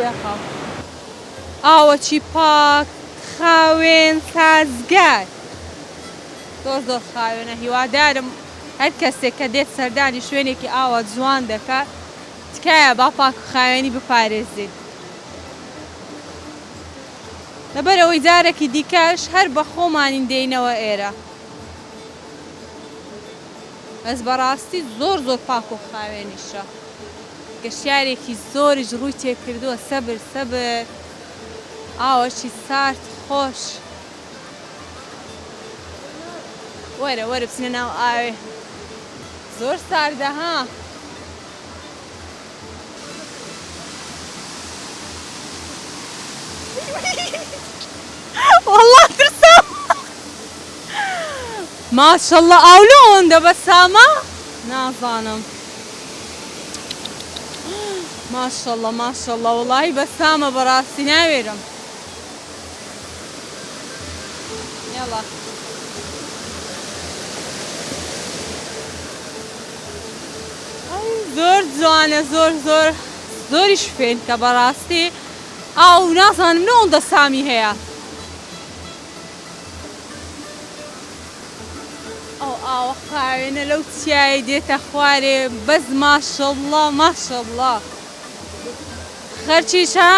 دەخەم ئاوەکی پاک خاوێن سازگار زۆر زۆر خاوێنە هیوادارم هەر کەسێک کە دێت سەردانی شوێنێکی ئاوە جوان دەکات تکایە با پاک و خاوێنی بپارێزێت لەبەرەوەی جارێکی دیکەش هەر بە خۆمانین دێینەوە ئێرە بەس بەڕاستی زۆر زۆر پاک و خاوێنیشە گەشتیارێکی زۆریش ڕووی تێکردووە سەبر سەبر ئاوەکی سارد خۆش وەرە وەرە بچنە ناو ئاوێ زۆر ساردە ها والله ترسام ماشەڵڵە ئاولۆن دەبەسامە نازانم ماشەڵڵە ماشەڵڵە وڵی بەسامە بەڕاستی ناوێرم یاڵا زۆر جوانە زۆر زۆر زۆریش فێن کە بەڕاستی ئاو نازانم نەوەندە سامی هەیە ئەو ئاوە خاوێنە لەو چیایە دێتە خوارێ بەس ماشەڵڵە ماشەڵڵە خەرچیشە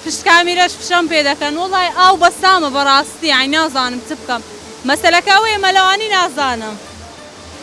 پشتکامیرەش پیشەم پێ دەکەن وڵی ئاو بەسامە بەڕاستی ئای نازانم چ بکەم مەسەلەکە ئەوەیە مەلەوانی نازانم